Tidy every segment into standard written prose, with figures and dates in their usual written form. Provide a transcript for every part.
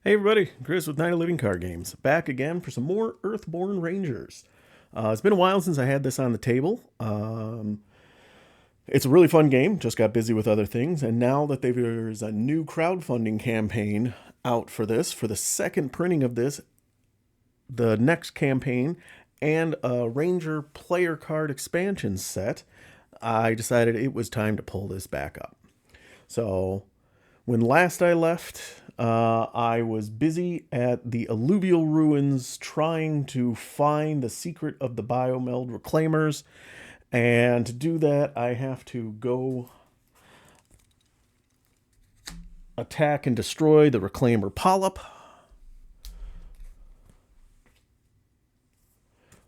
Hey everybody, Chris with Night of Living Card Games, back again for some more Earthborne Rangers. It's been a while since I had this on the table. It's a really fun game, just got busy with other things, and now that there's a new crowdfunding campaign out for this, for the second printing of this, the next campaign, and a Ranger player card expansion set, I decided it was time to pull this back up. So when last I left, I was busy at the alluvial ruins trying to find the secret of the Biomeld Reclaimers. And to do that, I have to go attack and destroy the Reclaimer Polyp,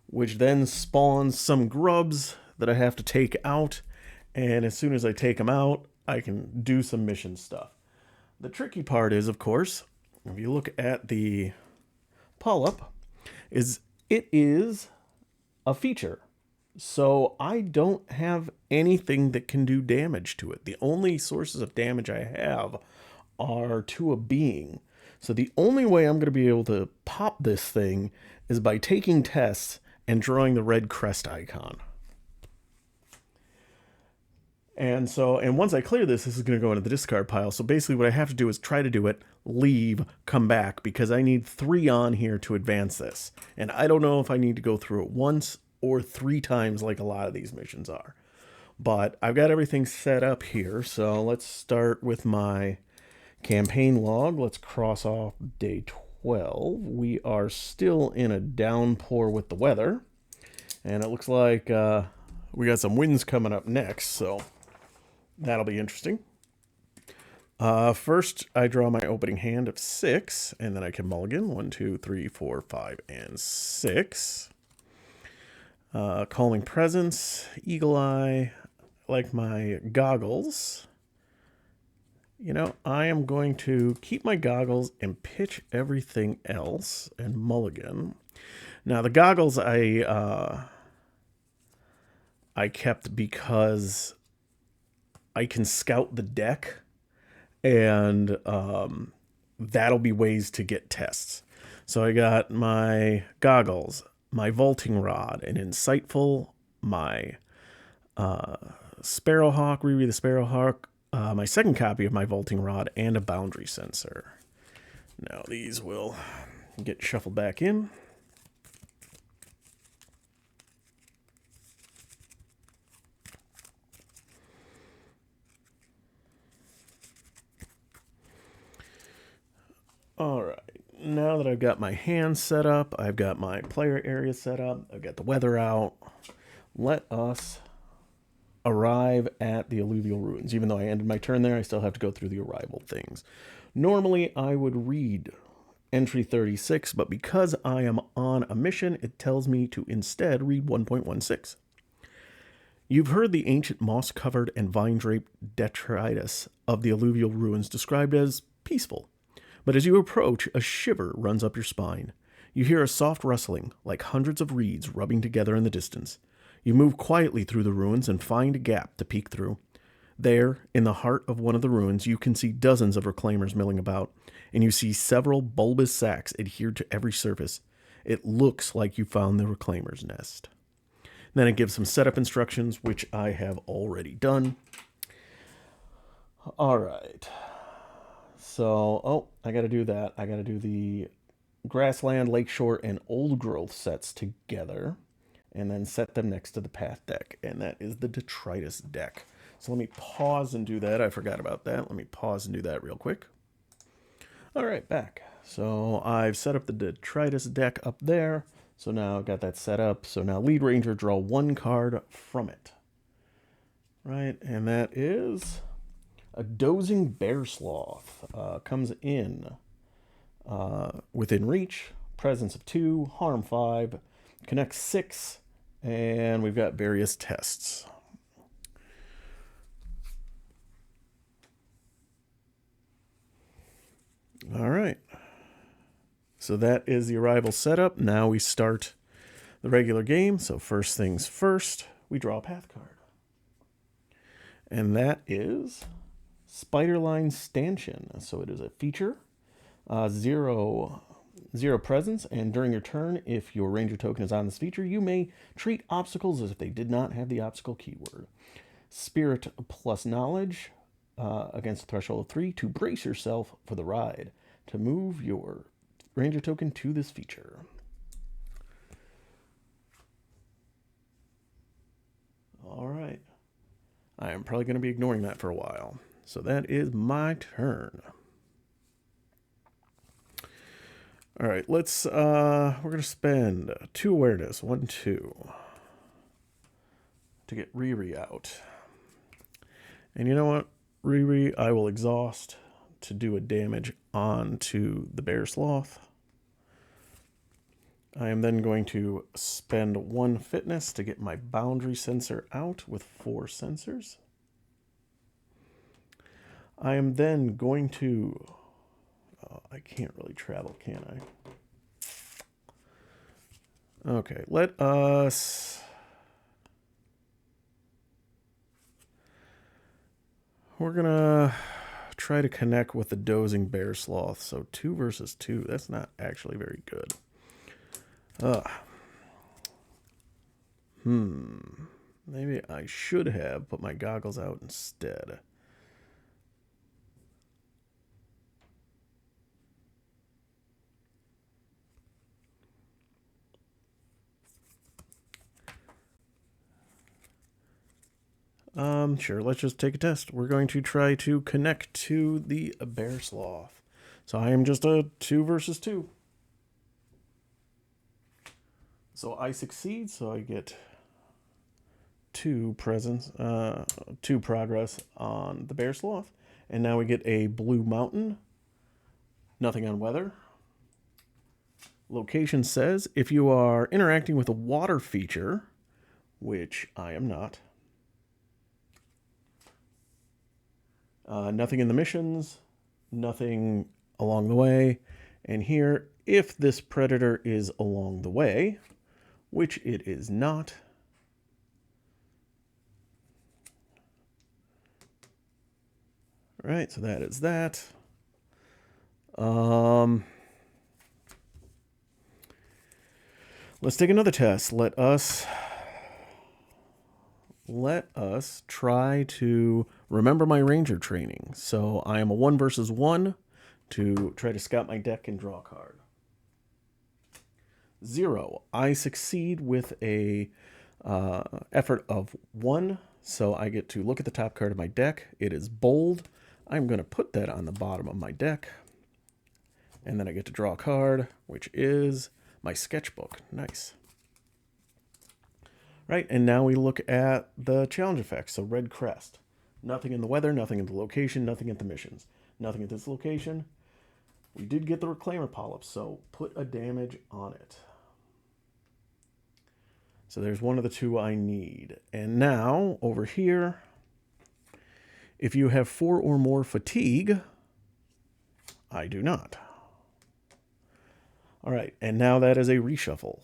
which then spawns some grubs that I have to take out. And as soon as I take them out, I can do some mission stuff. The tricky part is, of course, if you look at the polyp, it is a feature. So I don't have anything that can do damage to it. The only sources of damage I have are to a being. So the only way I'm going to be able to pop this thing is by taking tests and drawing the red crest icon. And once I clear this is going to go into the discard pile. So basically what I have to do is try to do it, leave, come back, because I need 3 on here to advance this. And I don't know if I need to go through it once or 3 times like a lot of these missions are. But I've got everything set up here. So let's start with my campaign log. Let's cross off day 12. We are still in a downpour with the weather. And it looks like we got some winds coming up next, so that'll be interesting. First, I draw my opening hand of 6, and then I can mulligan. 1, 2, 3, 4, 5, and 6. Calling Presence, Eagle Eye, like my goggles. You know, I am going to keep my goggles and pitch everything else and mulligan. Now, the goggles I kept because I can scout the deck, and that'll be ways to get tests. So I got my goggles, my vaulting rod, an insightful, my Sparrowhawk, Riri the Sparrowhawk, my second copy of my vaulting rod, and a boundary sensor. Now these will get shuffled back in. All right, now that I've got my hand set up, I've got my player area set up, I've got the weather out, let us arrive at the alluvial ruins. Even though I ended my turn there, I still have to go through the arrival things. Normally, I would read entry 36, but because I am on a mission, it tells me to instead read 1.16. You've heard the ancient moss-covered and vine-draped detritus of the alluvial ruins described as peaceful. But as you approach, a shiver runs up your spine. You hear a soft rustling, like hundreds of reeds rubbing together in the distance. You move quietly through the ruins and find a gap to peek through. There, in the heart of one of the ruins, you can see dozens of reclaimers milling about, and you see several bulbous sacs adhered to every surface. It looks like you found the reclaimer's nest. Then it gives some setup instructions, which I have already done. All right. So, I got to do that. I got to do the Grassland, Lakeshore, and Old Growth sets together, and then set them next to the Path deck, and that is the Detritus deck. So let me pause and do that. I forgot about that. Let me pause and do that real quick. All right, back. So I've set up the Detritus deck up there. So now I've got that set up. So now Lead Ranger, draw 1 card from it. Right, and that is a Dozing Bear Sloth. Comes in within reach, presence of 2, harm 5, connects 6, and we've got various tests. All right. So that is the arrival setup. Now we start the regular game. So first things first, we draw a path card. And that is Spiderline Stanchion. So it is a feature. Zero presence, and during your turn, if your ranger token is on this feature, you may treat obstacles as if they did not have the obstacle keyword. Spirit plus knowledge against a threshold of 3 to brace yourself for the ride. To move your ranger token to this feature. All right. I am probably going to be ignoring that for a while. So that is my turn. All right, we're going to spend 2 awareness, 1, 2, to get Riri out. And you know what, Riri, I will exhaust to do a damage onto the bear sloth. I am then going to spend 1 fitness to get my boundary sensor out with 4 sensors. I am then going to... I can't really travel, can I? Okay, let us... We're going to try to connect with the dozing bear sloth. So 2 versus 2, that's not actually very good. Maybe I should have put my goggles out instead. Sure, let's just take a test. We're going to try to connect to the bear sloth. So I am just a 2 versus 2. So I succeed, so I get 2 presence, 2 progress on the bear sloth. And now we get a blue mountain. Nothing on weather. Location says if you are interacting with a water feature, which I am not. Nothing in the missions, nothing along the way. And here, if this predator is along the way, which it is not. All right, so that is that. Let's take another test. Let us try to remember my ranger training. So I am a 1 versus 1 to try to scout my deck and draw a card. 0. I succeed with a effort of 1, so I get to look at the top card of my deck. It is bold. I'm going to put that on the bottom of my deck. And then I get to draw a card, which is my sketchbook. Nice. Right, and now we look at the challenge effects. So red crest. Nothing in the weather, nothing in the location, nothing at the missions. Nothing at this location. We did get the Reclaimer polyps, so put a damage on it. So there's one of the 2 I need. And now, over here, if you have 4 or more fatigue, I do not. All right, and now that is a reshuffle.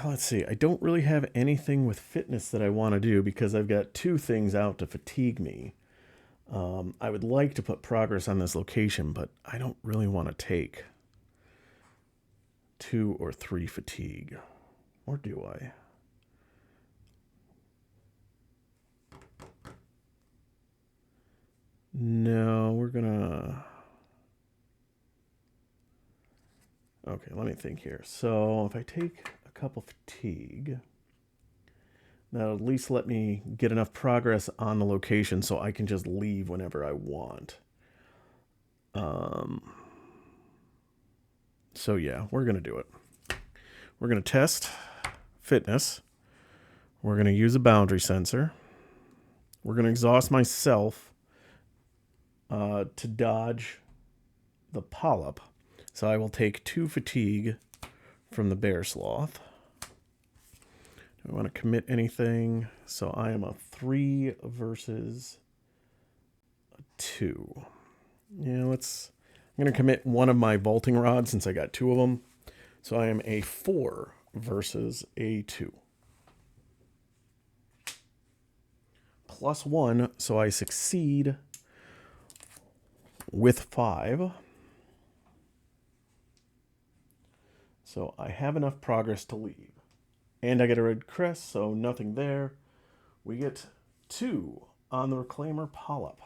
Let's see. I don't really have anything with fitness that I want to do because I've got 2 things out to fatigue me. I would like to put progress on this location, but I don't really want to take 2 or 3 fatigue. Or do I? No, we're gonna... Okay, let me think here. So if I take a couple fatigue, that'll at least let me get enough progress on the location so I can just leave whenever I want. So yeah, we're going to do it. We're going to test fitness. We're going to use a boundary sensor. We're going to exhaust myself to dodge the polyp. So I will take 2 fatigue from the bear sloth. Do I want to commit anything? So I am a 3 versus a 2. Yeah, I'm going to commit one of my vaulting rods since I got 2 of them. So I am a 4 versus a 2. +1, so I succeed with 5. So I have enough progress to leave. And I get a red crest, so nothing there. We get 2 on the Reclaimer Polyp.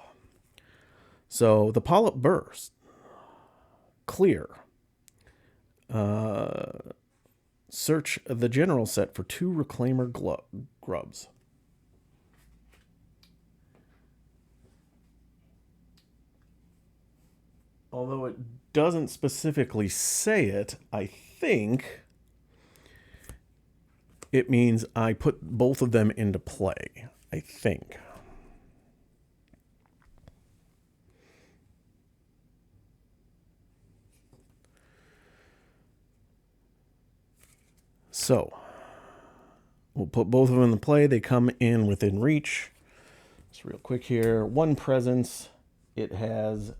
So the Polyp burst. Clear. Search the general set for 2 Reclaimer grubs. Although it doesn't specifically say it, I think it means I put both of them into play. I think. So, we'll put both of them in play. They come in within reach. Just real quick here. 1 presence. It has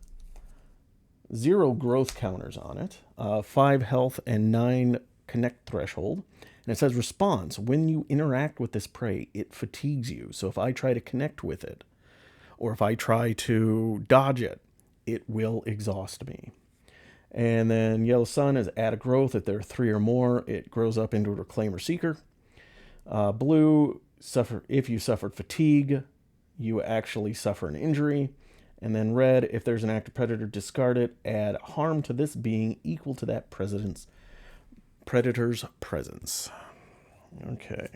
0 growth counters on it, 5 health, and 9 connect threshold. And it says response. When you interact with this prey, it fatigues you. So if I try to connect with it, or if I try to dodge it, it will exhaust me. And then Yellow Sun is add a growth. If there are 3 or more, it grows up into a Reclaimer Seeker. Blue, if you suffered fatigue, you actually suffer an injury. And then red, if there's an active predator, discard it. Add harm to this being equal to that predator's presence. Okay.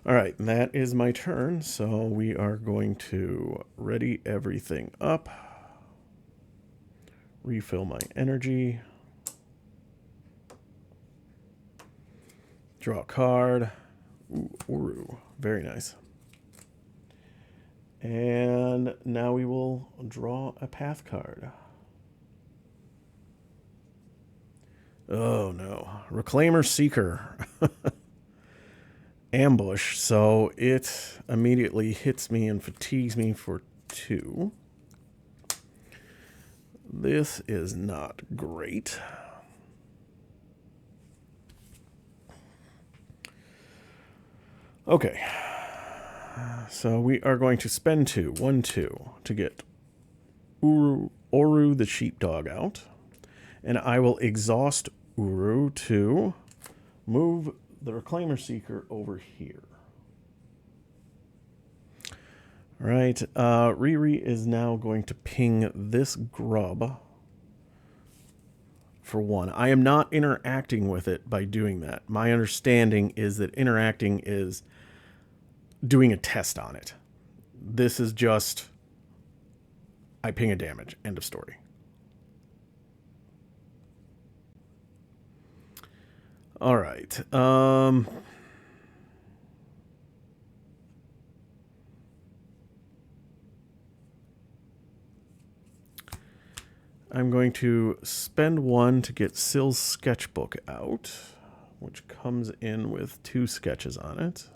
All right, that is my turn. So we are going to ready everything up. Refill my energy. Draw a card. Ooh, Uru. Very nice. And now we will draw a path card. Oh no. Reclaimer Seeker. Ambush. So it immediately hits me and fatigues me for 2. This is not great. Okay. So we are going to spend 2, 1, 2, to get Oru the sheepdog out. And I will exhaust Uru to move the Reclaimer Seeker over here. All right. Riri is now going to ping this grub for 1. I am not interacting with it by doing that. My understanding is that interacting is doing a test on it. This is just, I ping a damage. End of story. All right. I'm going to spend 1 to get Syl's sketchbook out, which comes in with 2 sketches on it.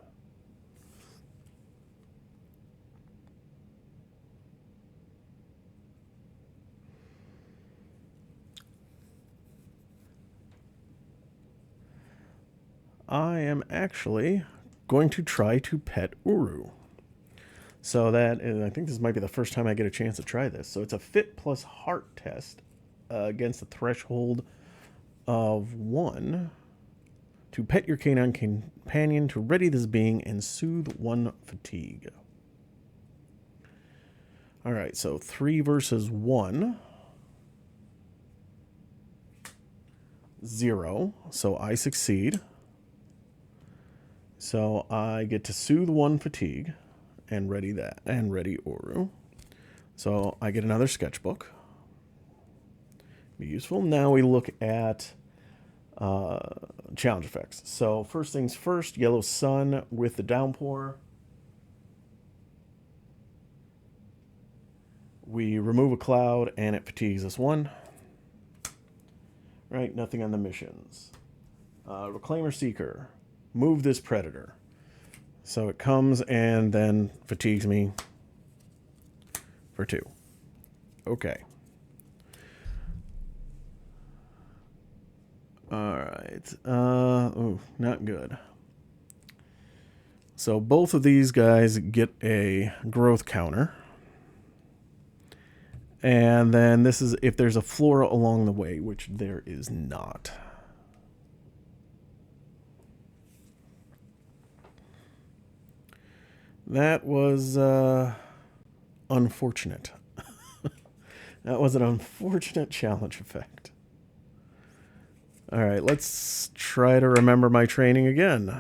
I am actually going to try to pet Uru. So that, and I think this might be the first time I get a chance to try this. So it's a fit plus heart test against a threshold of 1 to pet your canine companion to ready this being and soothe 1 fatigue. All right, so 3 versus 1. 0, so I succeed. So I get to soothe 1 fatigue and ready that, and ready Oru. So I get another sketchbook. Be useful. Now we look at challenge effects. So first things first, Yellow Sun with the downpour. We remove a cloud and it fatigues us 1. Right, nothing on the missions. Reclaimer Seeker. Move this predator. So it comes and then fatigues me for 2. Okay. Alright. Ooh, not good. So both of these guys get a growth counter. And then this is if there's a flora along the way, which there is not. That was unfortunate. That was an unfortunate challenge effect. All right, let's try to remember my training again.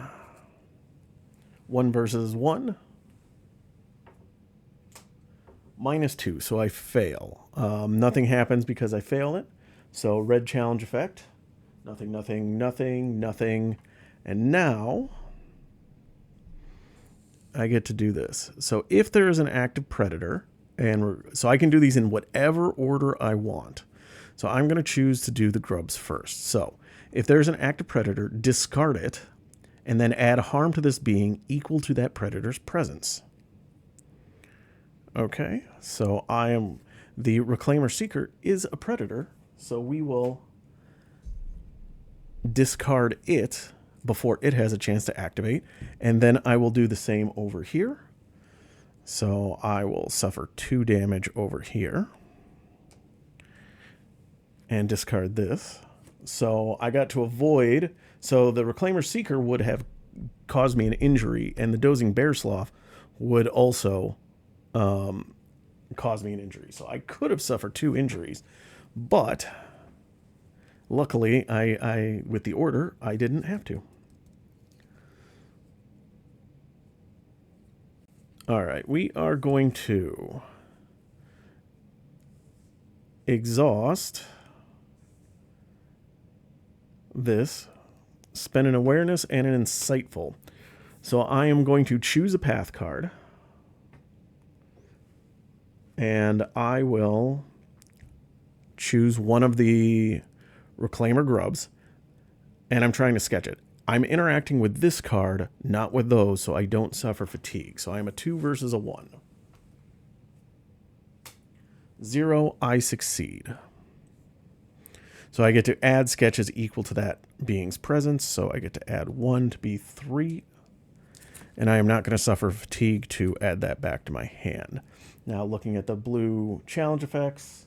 1 versus 1. -2, so I fail. Nothing happens because I fail it. So red challenge effect. Nothing, nothing, nothing, nothing. And now I get to do this. So if there is an active predator, so I can do these in whatever order I want. So I'm going to choose to do the grubs first. So if there's an active predator, discard it, and then add harm to this being equal to that predator's presence. Okay, so the Reclaimer Seeker is a predator, so we will discard it before it has a chance to activate, and then I will do the same over here. So I will suffer 2 damage over here and discard this. So I got to avoid, so the Reclaimer Seeker would have caused me an injury, and the Dozing Bear Sloth would also cause me an injury. So I could have suffered 2 injuries, but luckily I with the order, I didn't have to. All right, we are going to exhaust this, spend an awareness and an insightful. So I am going to choose a path card, and I will choose one of the Reclaimer grubs, and I'm trying to sketch it. I'm interacting with this card, not with those, so I don't suffer fatigue. So I'm a 2 versus a 1. 0, I succeed. So I get to add sketches equal to that being's presence, so I get to add 1 to be 3. And I am not going to suffer fatigue to add that back to my hand. Now looking at the blue challenge effects,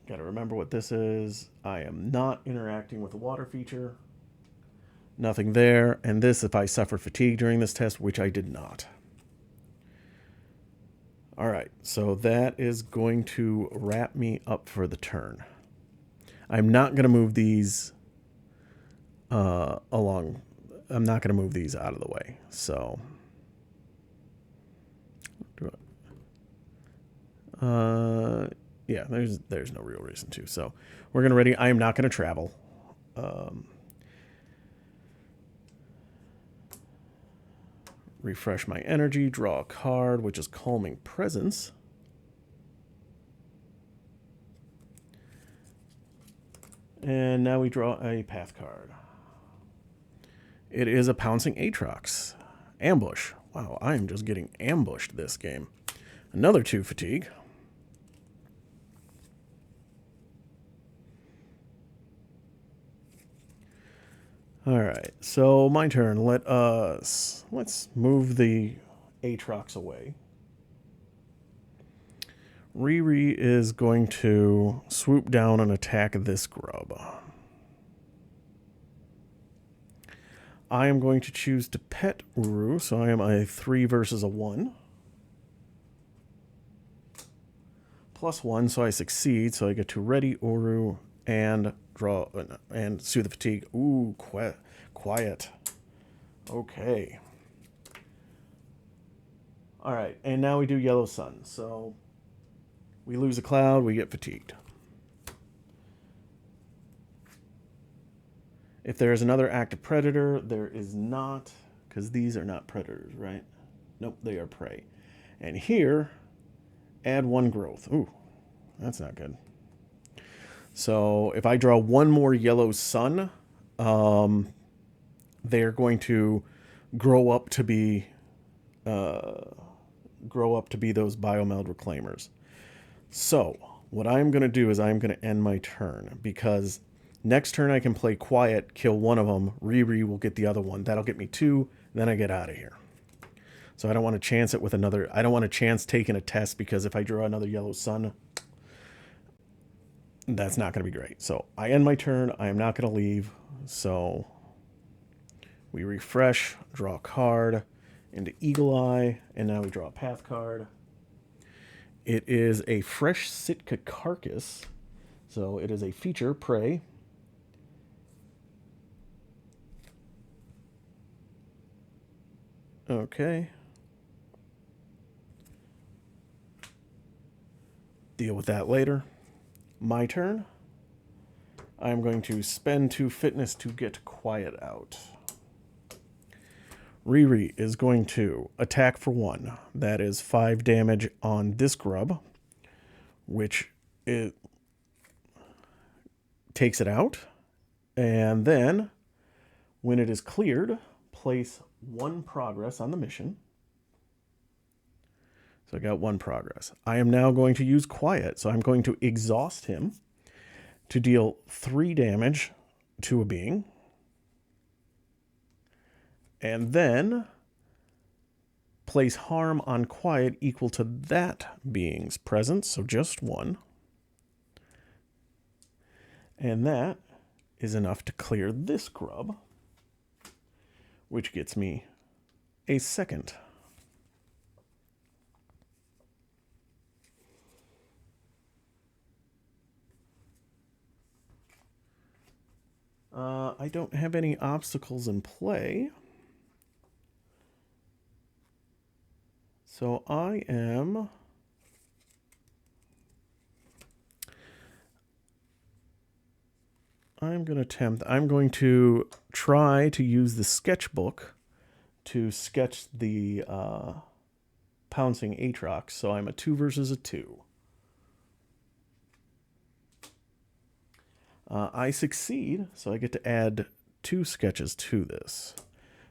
got to remember what this is. I am not interacting with the water feature. Nothing there. And this, if I suffer fatigue during this test, which I did not. All right, so that is going to wrap me up for the turn. I'm not going to move these along. I'm not going to move these out of the way. So, yeah, there's no real reason to. So we're going to ready. I am not going to travel. Refresh my energy, draw a card, which is Calming Presence. And now we draw a path card. It is a Pouncing Aatrox. Ambush. Wow, I am just getting ambushed this game. Another 2 fatigue. All right, so my turn. Let's move the Aatrox away. Riri is going to swoop down and attack this grub. I am going to choose to pet Uru, so I am a 3 versus a 1. +1, so I succeed, so I get to ready Uru and draw and soothe the fatigue. Ooh, quiet. Okay. All right, and now we do Yellow Sun. So we lose a cloud, we get fatigued. If there is another active predator, there is not, because these are not predators, right? Nope, they are prey. And here, Add 1 growth. Ooh, that's not good. So if I draw 1 more yellow sun, they're going to grow up to be those biomeld reclaimers. So what I'm going to do is I'm going to end my turn, because next turn I can play quiet, kill one of them, Riri will get the other one. That'll get me 2, then I get out of here. So I don't want to chance it with another. I don't want to chance taking a test, because if I draw another yellow sun, that's not going to be great. So I end my turn. I am not going to leave. So we refresh, draw a card into Eagle Eye, and now we draw a path card. It is a fresh Sitka carcass. So it is a feature, prey. Okay. Deal with that later. My turn. I'm going to spend 2 fitness to get quiet out. Riri is going to attack for 1. That is 5 damage on this grub, which it takes it out. And then, when it is cleared, place 1 progress on the mission. So I got 1 progress. I am now going to use quiet, so I'm going to exhaust him to deal 3 damage to a being. And then place harm on quiet equal to that being's presence, so just 1. And that is enough to clear this grub, which gets me a 2nd. I don't have any obstacles in play. So I'm going to try to use the sketchbook to sketch the pouncing Aatrox. So I'm a 2 versus a 2. I succeed, so I get to add 2 sketches to this.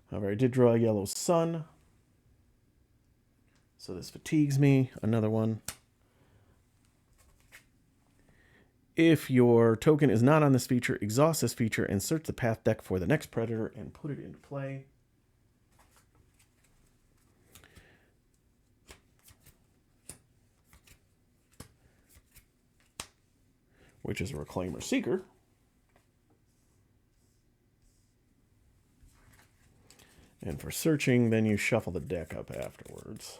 However, I did draw a yellow sun, so this fatigues me. Another one. If your token is not on this feature, exhaust this feature and search the path deck for the next predator and put it into play. Which is a Reclaimer Seeker. And for searching, then you shuffle the deck up afterwards.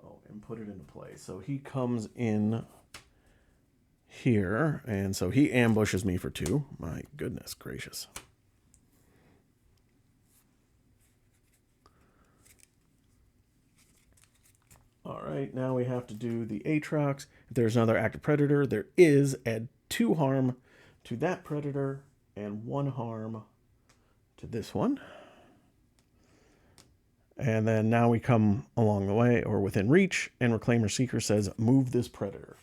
Oh, and put it into play. So he comes in here, and so he ambushes me for 2. My goodness gracious. All right, now we have to do the Aatrox. If there's another active predator, there is. Add 2 harm to that predator and 1 harm to this one. And then now we come along the way, or within reach, and Reclaimer Seeker says, move this predator.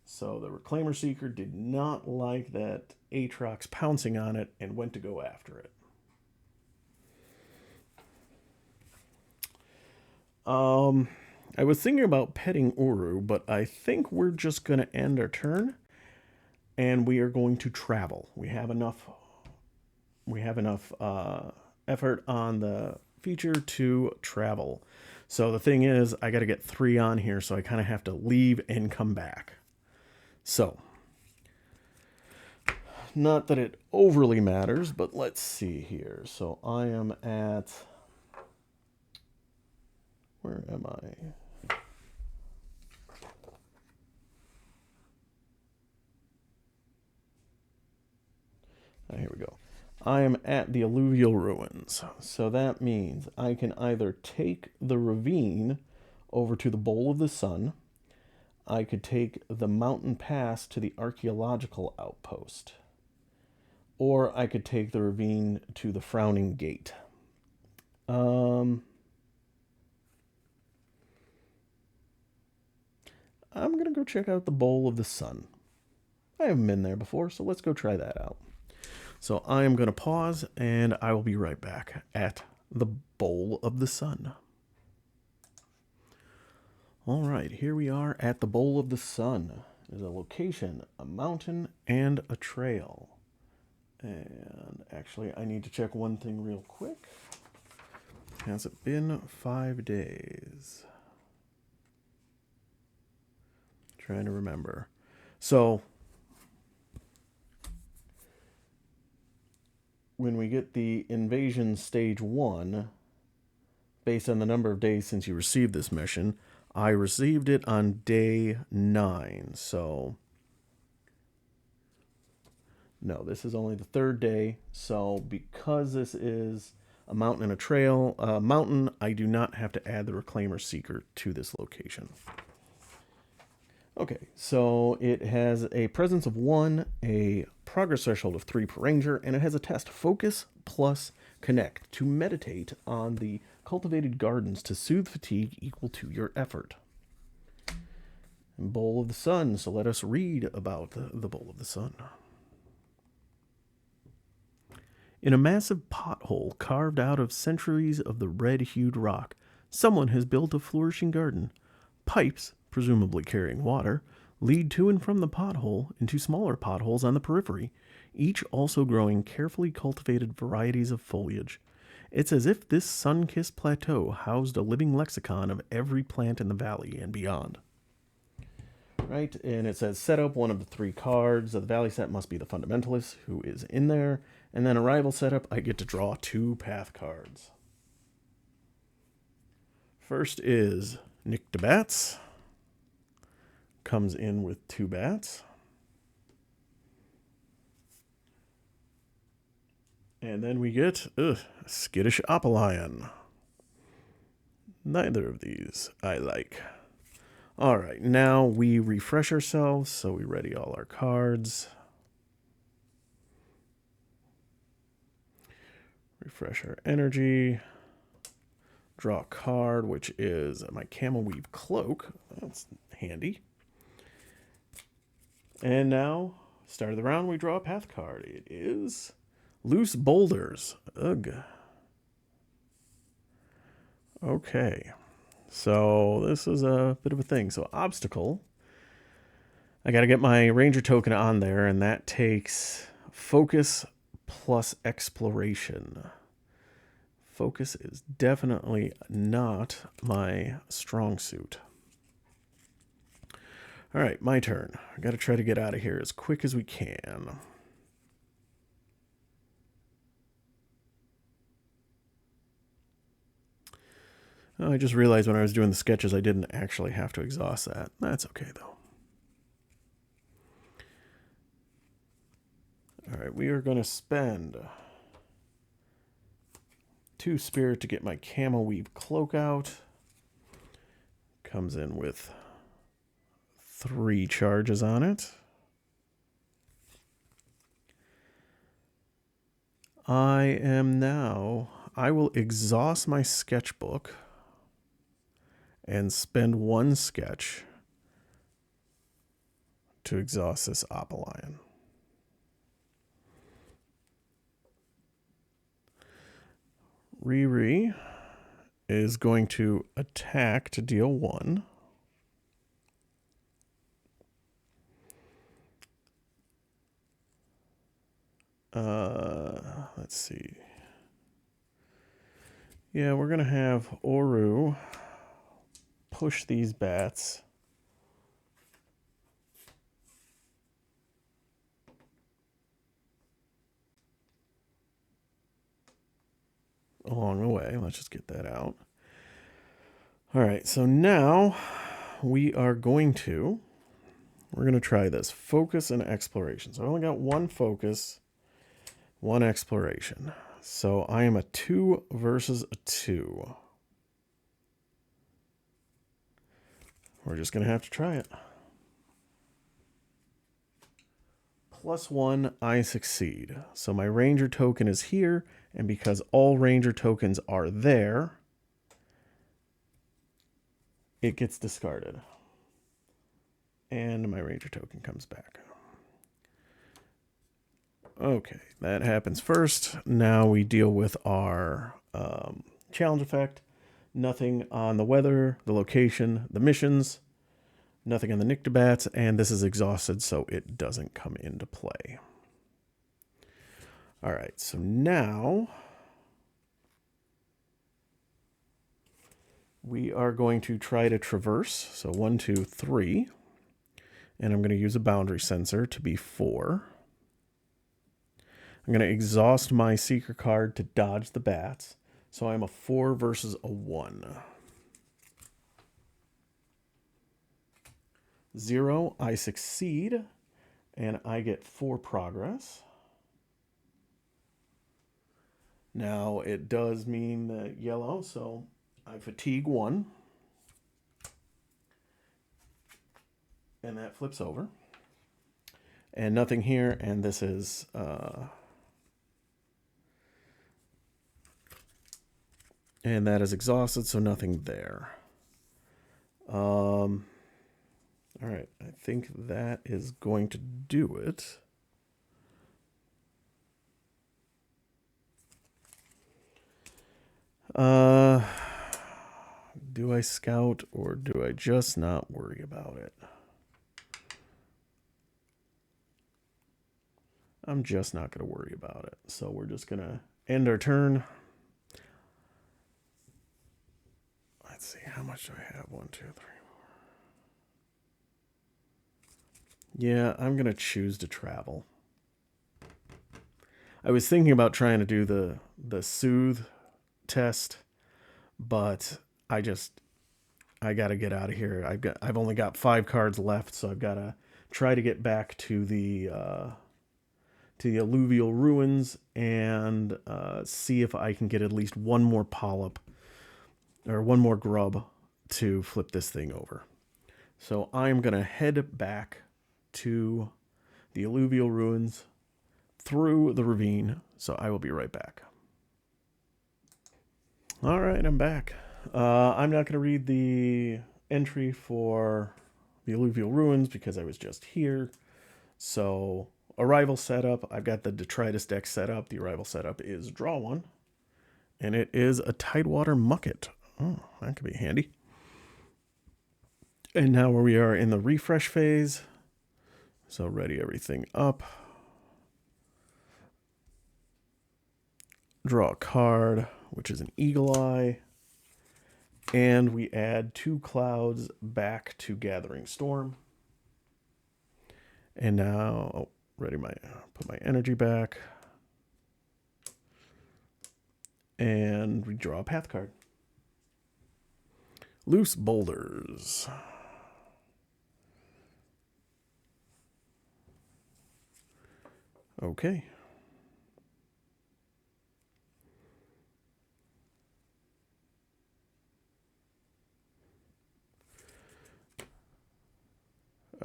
So the Reclaimer Seeker did not like that Aatrox pouncing on it and went to go after it. I was thinking about petting Uru, but I think we're just going to end our turn, and we are going to travel. We have enough effort on the feature to travel. So the thing is, I got to get 3 on here, so I kind of have to leave and come back. So, not that it overly matters, but let's see here. So I am at... Where am I? Here we go. I am at the alluvial ruins. So that means I can either take the ravine over to the Bowl of the Sun. I could take the mountain pass to the archaeological outpost. Or I could take the ravine to the Frowning Gate. I'm going to go check out the Bowl of the Sun. I haven't been there before, so let's go try that out. So I am going to pause, and I will be right back at the Bowl of the Sun. All right, here we are at the Bowl of the Sun. There's a location, a mountain, and a trail. And actually, I need to check one thing real quick. Has it been 5 days? Trying to remember. So, when we get the invasion stage 1, based on the number of days since you received this mission, I received it on day 9. So, no, this is only the 3rd day. So, because this is a mountain and a trail, mountain, I do not have to add the Reclaimer Seeker to this location. Okay, so it has a presence of 1, a progress threshold of 3 per ranger, and it has a test, Focus plus Connect, to meditate on the cultivated gardens to soothe fatigue equal to your effort. And Bowl of the Sun, so let us read about the Bowl of the Sun. In a massive pothole carved out of centuries of the red-hued rock, someone has built a flourishing garden. Pipes, presumably carrying water, lead to and from the pothole into smaller potholes on the periphery, each also growing carefully cultivated varieties of foliage. It's as if this sun-kissed plateau housed a living lexicon of every plant in the valley and beyond. Right, and it says set up one of the 3 cards of the valley set must be the fundamentalist who is in there, and then arrival setup, I get to draw 2 path cards. First is Nick the Bats. Comes in with 2 bats. And then we get Skittish Apollyon. Neither of these I like. All right, now we refresh ourselves, so we ready all our cards. Refresh our energy. Draw a card, which is my Camel Weave Cloak. That's handy. And now, start of the round, we draw a path card. It is Loose Boulders. Ugh. Okay. So this is a bit of a thing. So obstacle. I got to get my ranger token on there, and that takes focus plus exploration. Focus is definitely not my strong suit. All right, my turn. I got to try to get out of here as quick as we can. Oh, I just realized when I was doing the sketches, I didn't actually have to exhaust that. That's okay, though. All right, we are going to spend 2 spirit to get my Camel Weave Cloak out. Comes in with 3 charges on it. I will exhaust my sketchbook and spend 1 sketch to exhaust this Apollyon. Riri is going to attack to deal 1. Let's see. Yeah, we're going to have Oru push these bats. Along the way. Let's just get that out. All right, so now we're going to try this. Focus and exploration. So I only got 1 focus, 1 exploration. So I am a 2 versus a 2. We're just going to have to try it. +1, I succeed. So my ranger token is here, and because all ranger tokens are there, it gets discarded. And my ranger token comes back. Okay, that happens first. Now we deal with our challenge effect. Nothing on the weather, the location, the missions. Nothing on the Nyctobats, and this is exhausted, so it doesn't come into play. All right, so now we are going to try to traverse. So 1, 2, 3. And I'm going to use a boundary sensor to be 4. I'm going to exhaust my seeker card to dodge the bats. So I'm a 4 versus a 1. 0, I succeed, and I get 4 progress. Now it does mean that yellow, so I fatigue 1. And that flips over. And nothing here, and this is and that is exhausted, so nothing there. All right, I think that is going to do it. Do I scout or do I just not worry about it? I'm just not going to worry about it. So we're just going to end our turn. Let's see, how much do I have? 1, 2, 3, 4. Yeah, I'm going to choose to travel. I was thinking about trying to do the soothe test, but I got to get out of here. I've only got 5 cards left, so I've got to try to get back to the alluvial ruins and see if I can get at least one more polyp or one more grub to flip this thing over. So I'm going to head back to the alluvial ruins through the ravine. So I will be right back. All right, I'm back. I'm not going to read the entry for the alluvial ruins because I was just here. So arrival setup, I've got the detritus deck set up. The arrival setup is draw 1, and it is a Tidewater Mucket. Oh, that could be handy. And now we are in the refresh phase. So ready everything up. Draw a card, which is an Eagle Eye. And we add 2 clouds back to Gathering Storm. And now, put my energy back. And we draw a path card. Loose boulders. Okay.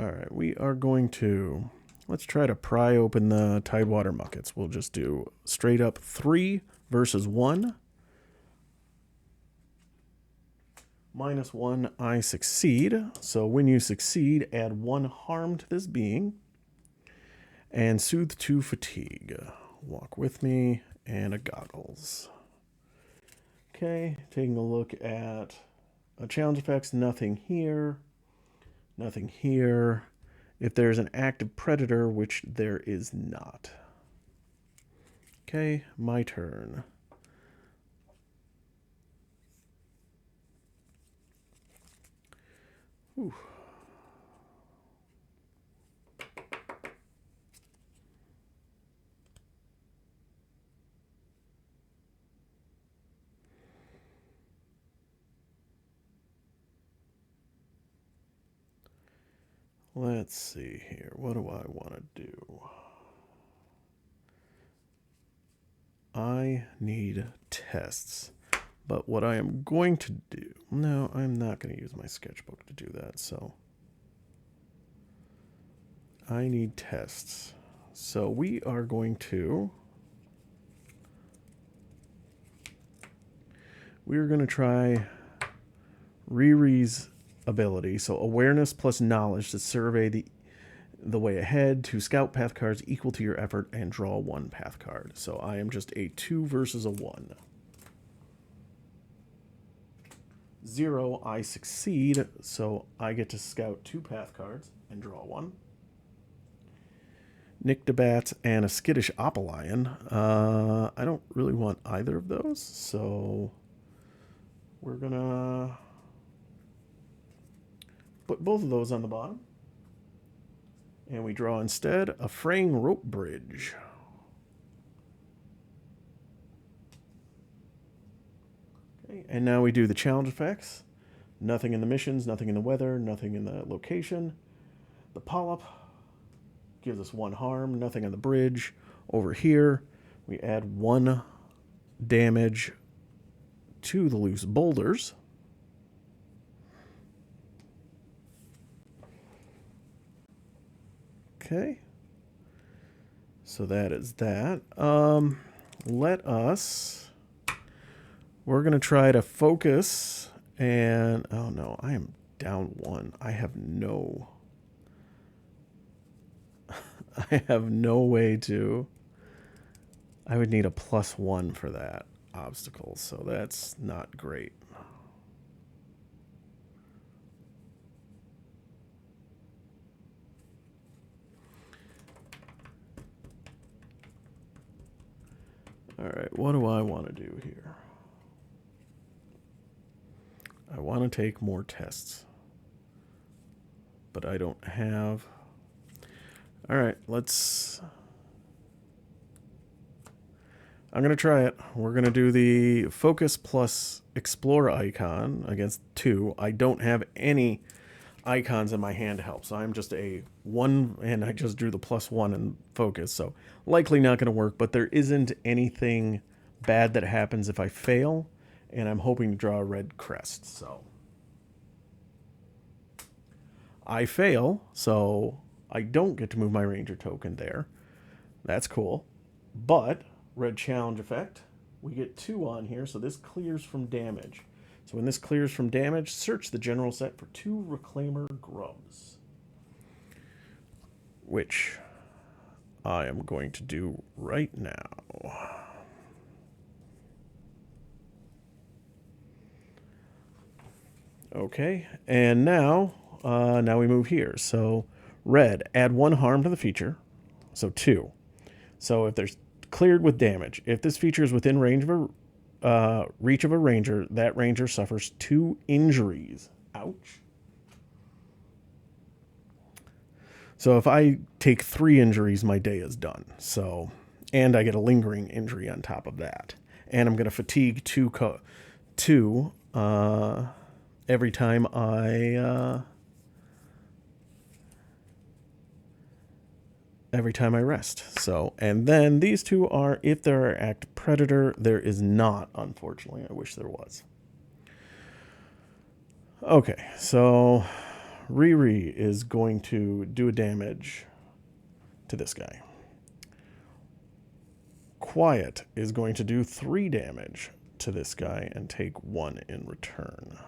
All right, we are going to, let's try to pry open the Tidewater Muckets. We'll just do straight up 3 versus 1. -1, I succeed. So when you succeed, add 1 harm to this being. And soothe 2 fatigue. Walk with me, and a goggles. Okay, taking a look at challenge effects, nothing here. Nothing here. If there's an active predator, which there is not. Okay, my turn. Whew. Let's see here. What do I want to do? I need tests. But what I am going to do... No, I'm not going to use my sketchbook to do that, so... I need tests. So we are going to... We're going to try Riri's ability. So awareness plus knowledge to survey the way ahead, to scout path cards equal to your effort, and draw one path card. So I am just a 2 versus a 1. 0, I succeed, so I get to scout 2 path cards and draw 1. Nyctobats and a skittish Opalion. I don't really want either of those, so we're gonna put both of those on the bottom. And we draw instead a fraying rope bridge. Okay, and now we do the challenge effects. Nothing in the missions, nothing in the weather, nothing in the location. The polyp gives us 1 harm, nothing on the bridge. Over here, we add 1 damage to the loose boulders. Okay. So that is that. We're going to try to focus and... Oh no, I am down 1. I have no way to... I would need a +1 for that obstacle, so that's not great. All right, what do I want to do here? I want to take more tests, but I don't have... All right, I'm going to try it. We're going to do the focus plus explore icon against 2. I don't have any icons in my hand to help, so I'm just a 1, and I just drew the +1 in focus, so likely not going to work, but there isn't anything bad that happens if I fail, and I'm hoping to draw a red crest, so I fail, so I don't get to move my ranger token there. That's cool, but red challenge effect, we get 2 on here, so this clears from damage. So when this clears from damage, search the general set for 2 Reclaimer grubs, which I am going to do right now. Okay, and now we move here. So red, add 1 harm to the feature, so 2. So if there's cleared with damage, if this feature is within range of reach of a ranger, that ranger suffers 2 injuries. Ouch. So if I take 3 injuries, my day is done. So, and I get a lingering injury on top of that. And I'm going to fatigue 2 every time I rest. So, and then these 2 are, if there are act predator, there is not, unfortunately. I wish there was. Okay, so Riri is going to do a damage to this guy. Quiet is going to do 3 damage to this guy and take 1 in return.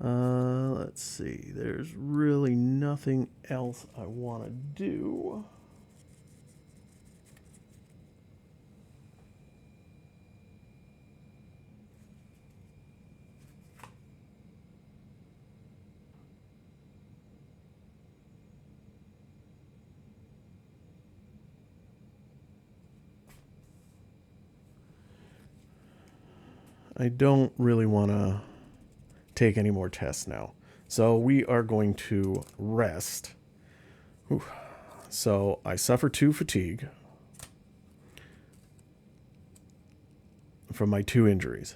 Let's see. There's really nothing else I want to do. I don't really want to take any more tests now. So we are going to rest. Whew. So I suffer 2 fatigue from my 2 injuries.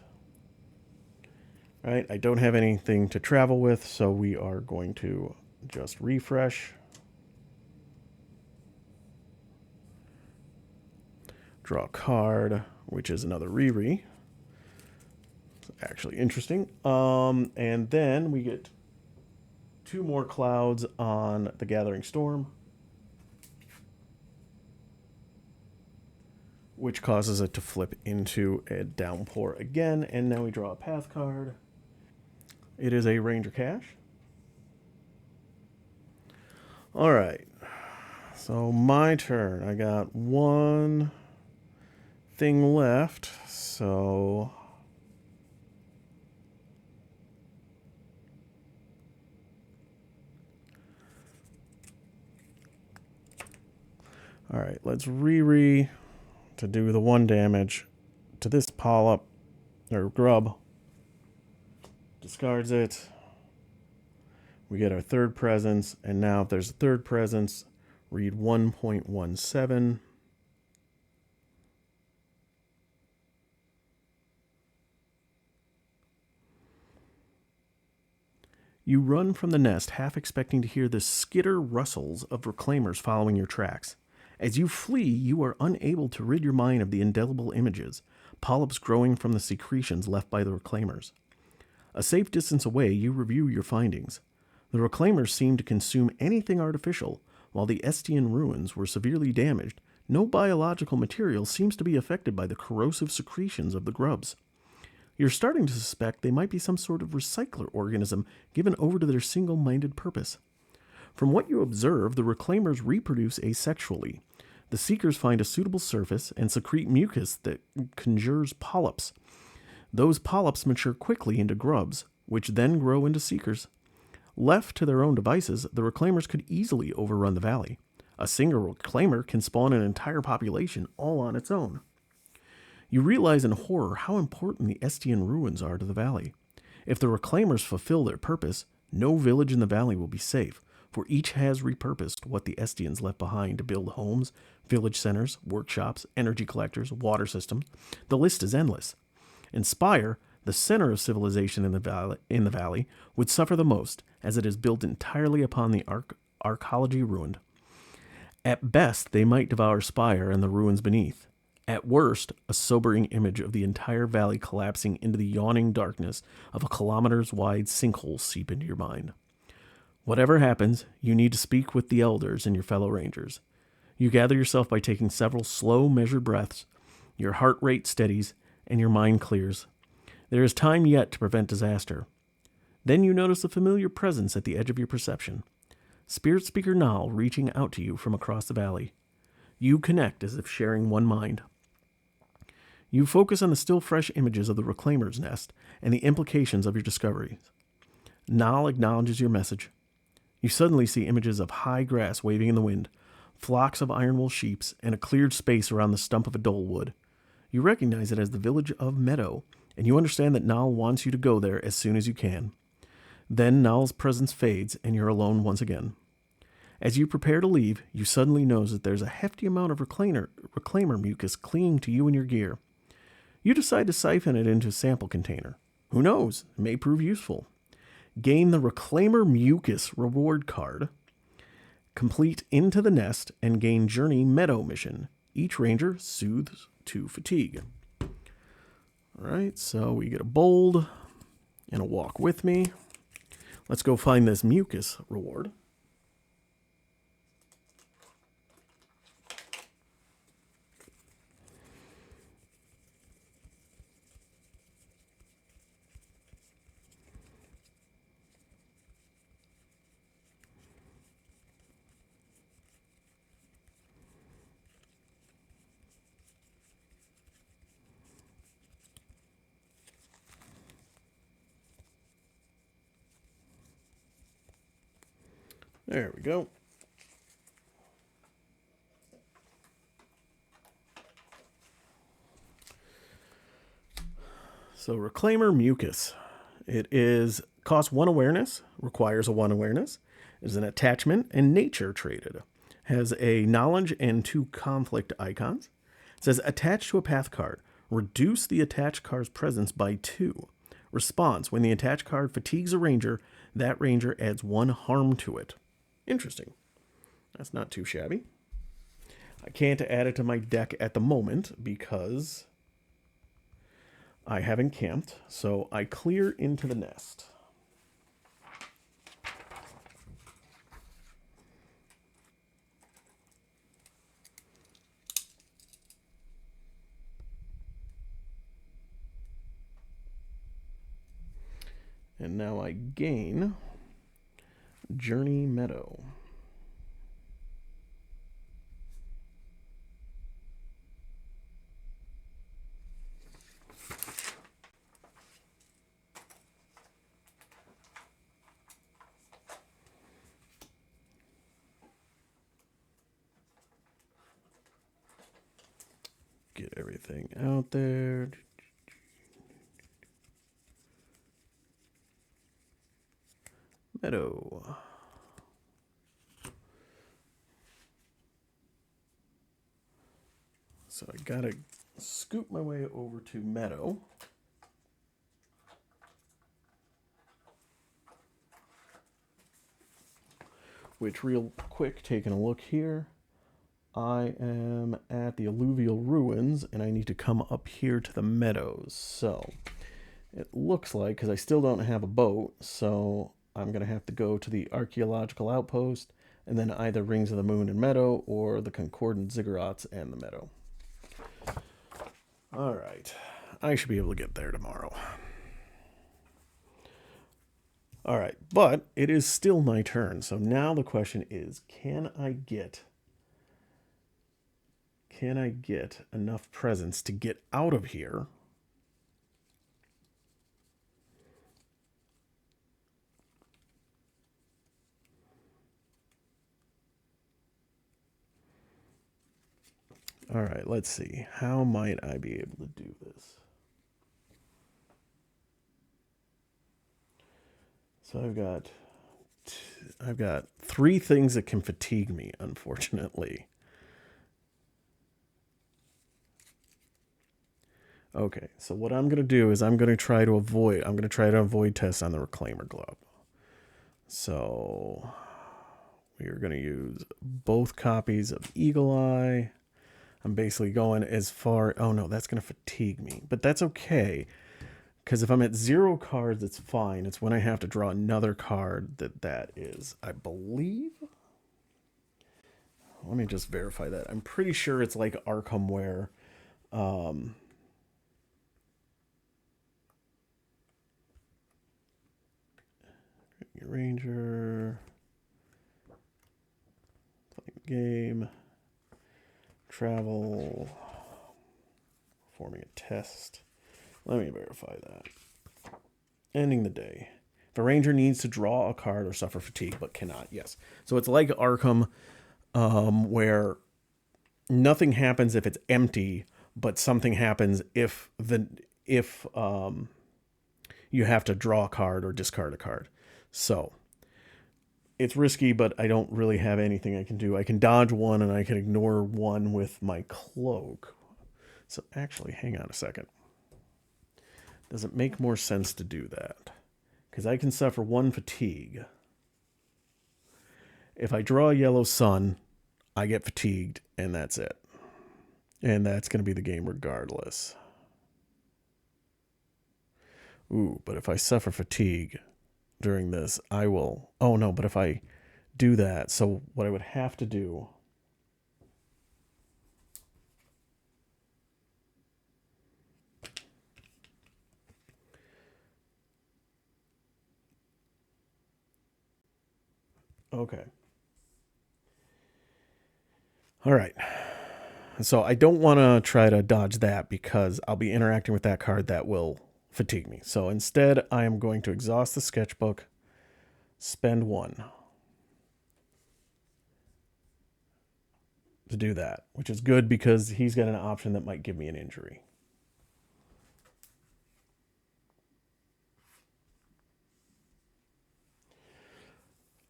Right, I don't have anything to travel with, so we are going to just refresh. Draw a card, which is another Riri. actually interesting. And then we get 2 more clouds on the Gathering Storm, which causes it to flip into a downpour again. And now we draw a path card. It is a Ranger Cache. All right. So my turn. I got one thing left. So all right, let's re to do the 1 damage to this polyp or grub. Discards it. We get our 3rd presence, and now if there's a 3rd presence, read 1.17. You run from the nest, half expecting to hear the skitter rustles of reclaimers following your tracks. As you flee, you are unable to rid your mind of the indelible images, polyps growing from the secretions left by the reclaimers. A safe distance away, you review your findings. The reclaimers seemed to consume anything artificial. While the Estian ruins were severely damaged, no biological material seems to be affected by the corrosive secretions of the grubs. You're starting to suspect they might be some sort of recycler organism given over to their single-minded purpose. From what you observe, the reclaimers reproduce asexually. The seekers find a suitable surface and secrete mucus that conjures polyps. Those polyps mature quickly into grubs, which then grow into seekers. Left to their own devices, the reclaimers could easily overrun the valley. A single reclaimer can spawn an entire population all on its own. You realize in horror how important the Estian ruins are to the valley. If the reclaimers fulfill their purpose, no village in the valley will be safe, for each has repurposed what the Estians left behind to build homes, village centers, workshops, energy collectors, water systems. The list is endless. In Spire, the center of civilization in the valley, would suffer the most, as it is built entirely upon the archaeology ruined. At best, they might devour Spire and the ruins beneath. At worst, a sobering image of the entire valley collapsing into the yawning darkness of a kilometers-wide sinkhole seep into your mind. Whatever happens, you need to speak with the elders and your fellow rangers. You gather yourself by taking several slow, measured breaths. Your heart rate steadies, and your mind clears. There is time yet to prevent disaster. Then you notice a familiar presence at the edge of your perception. Spirit Speaker Nal reaching out to you from across the valley. You connect as if sharing one mind. You focus on the still fresh images of the Reclaimer's nest and the implications of your discoveries. Nal acknowledges your message. You suddenly see images of high grass waving in the wind, flocks of ironwool sheep, and a cleared space around the stump of a dole wood. You recognize it as the village of Meadow, and you understand that Nal wants you to go there as soon as you can. Then Nal's presence fades, and you're alone once again. As you prepare to leave, you suddenly notice that there's a hefty amount of reclaimer mucus clinging to you and your gear. You decide to siphon it into a sample container. Who knows? It may prove useful. Gain the Reclaimer Mucus reward card. Complete Into the Nest and gain Journey Meadow mission. Each ranger soothes to fatigue. All right, so we get a bold and a walk with me. Let's go find this mucus reward. There we go. So Reclaimer Mucus. It costs 1 awareness, requires a 1 awareness, is an attachment and nature traded. Has a knowledge and 2 conflict icons. It says attach to a path card. Reduce the attached card's presence by 2. Response: when the attached card fatigues a ranger, that ranger adds 1 harm to it. Interesting. That's not too shabby. I can't add it to my deck at the moment because I haven't camped, so I clear into the nest. And now I gain Journey Meadow. Get everything out there. Meadow. So I gotta scoop my way over to Meadow. Which, real quick, taking a look here, I am at the alluvial ruins and I need to come up here to the meadows. So it looks like, because I still don't have a boat, so I'm going to have to go to the archaeological outpost and then either Rings of the Moon and Meadow or the Concordant Ziggurats and the Meadow. All right. I should be able to get there tomorrow. All right, but it is still my turn. So now the question is, can I get enough presents to get out of here? All right, let's see. How might I be able to do this? So I've got 3 things that can fatigue me, unfortunately. Okay, so what I'm going to do is I'm going to try to avoid tests on the Reclaimer glove. So we are going to use both copies of Eagle Eye. I'm basically going as far... Oh, no, that's going to fatigue me. But that's okay, because if I'm at 0 cards, it's fine. It's when I have to draw another card that is, I believe... Let me just verify that. I'm pretty sure it's like Arkham where... Ranger... Game... Travel... Performing a test. Let me verify that. Ending the day. If a ranger needs to draw a card or suffer fatigue but cannot, yes. So it's like Arkham, where nothing happens if it's empty, but something happens if you have to draw a card or discard a card. So it's risky, but I don't really have anything I can do. I can dodge one and I can ignore one with my cloak. So actually, hang on a second. Does it make more sense to do that? Because I can suffer 1 fatigue. If I draw a yellow sun, I get fatigued, and that's it. And that's going to be the game regardless. Ooh, but if I suffer fatigue during this, I will... Oh, no, but if I do that... So what I would have to do... Okay. All right. So I don't want to try to dodge that because I'll be interacting with that card that will fatigue me. So instead, I am going to exhaust the sketchbook, spend 1 to do that, which is good because he's got an option that might give me an injury.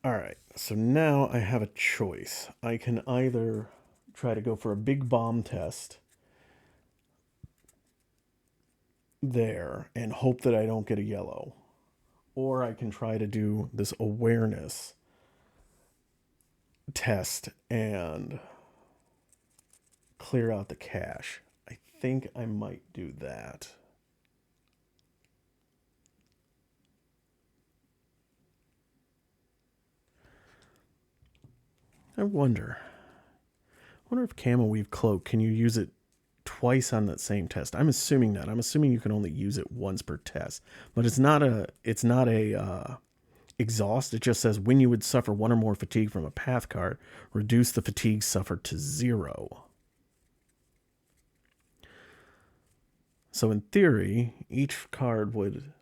All right, so now I have a choice. I can either try to go for a big bomb test there and hope that I don't get a yellow, or I can try to do this awareness test and clear out the cache. I think I might do that. I wonder if Camel Weave Cloak, can you use it twice on that same test? I'm assuming not. I'm assuming you can only use it once per test. But it's not a exhaust. It just says when you would suffer one or more fatigue from a path card, reduce the fatigue suffered to 0. So in theory, each card would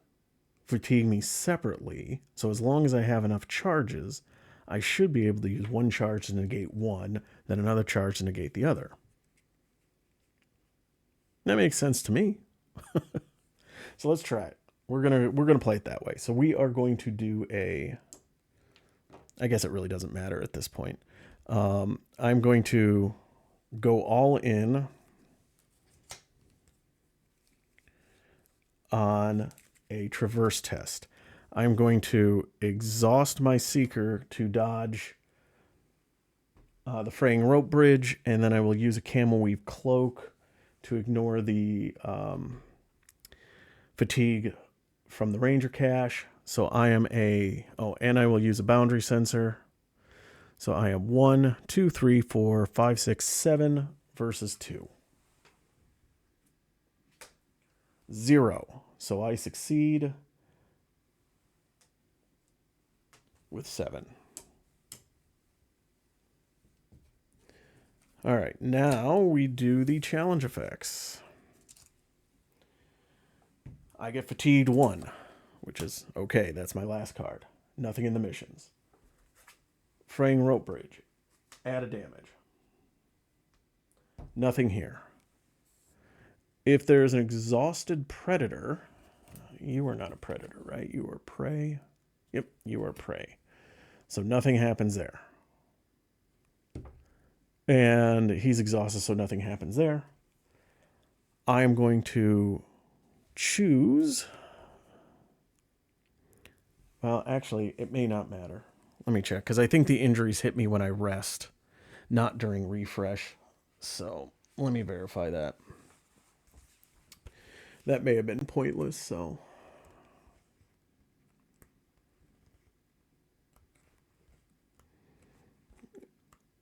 fatigue me separately. So as long as I have enough charges, I should be able to use one charge to negate one, then another charge to negate the other. That makes sense to me. So let's try it. We're gonna play it that way. So we are going to do a. I guess it really doesn't matter at this point. I'm going to go all in on a traverse test. I'm going to exhaust my Seeker to dodge the fraying rope bridge, and then I will use a Camel Weave Cloak to ignore the fatigue from the Ranger cache. So I am and I will use a boundary sensor. So I am 1, 2, 3, 4, 5, 6, 7 versus 2. 0. So I succeed with 7. All right, now we do the challenge effects. I get fatigued 1, which is okay. That's my last card. Nothing in the missions. Fraying rope bridge. Add a damage. Nothing here. If there's an exhausted predator, you are not a predator, right? You are prey. Yep, you are prey. So nothing happens there. And he's exhausted, so nothing happens there. I am going to choose. Well, actually, it may not matter. Let me check, because I think the injuries hit me when I rest, not during refresh. So let me verify that. That may have been pointless, so.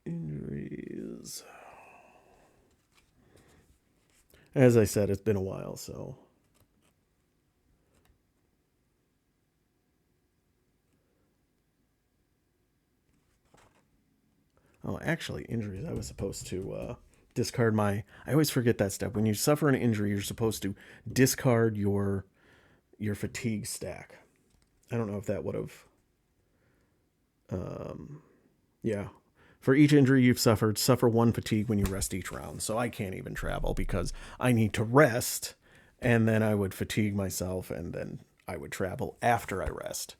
Injuries. As I said, it's been a while, so. Oh, actually, injuries. I was supposed to discard my. I always forget that step. When you suffer an injury, you're supposed to discard your fatigue stack. I don't know if that would have. Yeah. For each injury you've suffered, suffer 1 fatigue when you rest each round. So I can't even travel because I need to rest, and then I would fatigue myself, and then I would travel after I rest.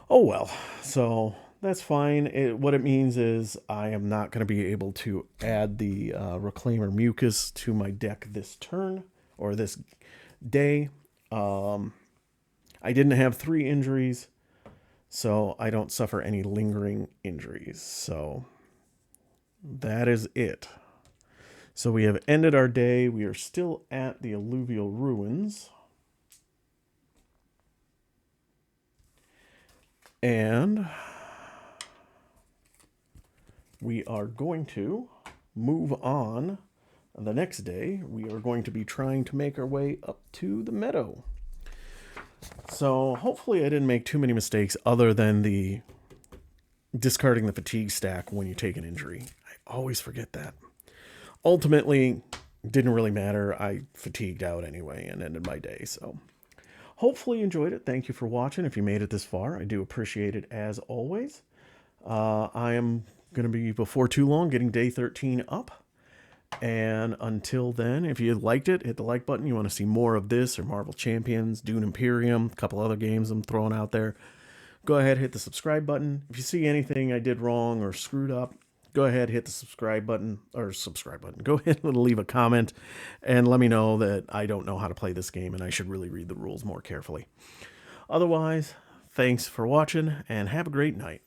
Oh well, so that's fine. What it means is I am not going to be able to add the Reclaimer Mucus to my deck this turn, or this day. I didn't have 3 injuries, so I don't suffer any lingering injuries. So that is it. So we have ended our day. We are still at the alluvial ruins. And we are going to move on. The next day, we are going to be trying to make our way up to the meadow. So hopefully I didn't make too many mistakes other than the discarding the fatigue stack when you take an injury. I always forget that. Ultimately, didn't really matter. I fatigued out anyway and ended my day. So hopefully you enjoyed it. Thank you for watching. If you made it this far, I do appreciate it as always. I am going to be, before too long, getting day 13 up. And until then, if you liked it, hit the like button. You want to see more of this or Marvel Champions, Dune Imperium, a couple other games I'm throwing out there, go ahead, hit the subscribe button. If you see anything I did wrong or screwed up, go ahead, hit the subscribe button. Go ahead and leave a comment and let me know that I don't know how to play this game and I should really read the rules more carefully. Otherwise, thanks for watching and have a great night.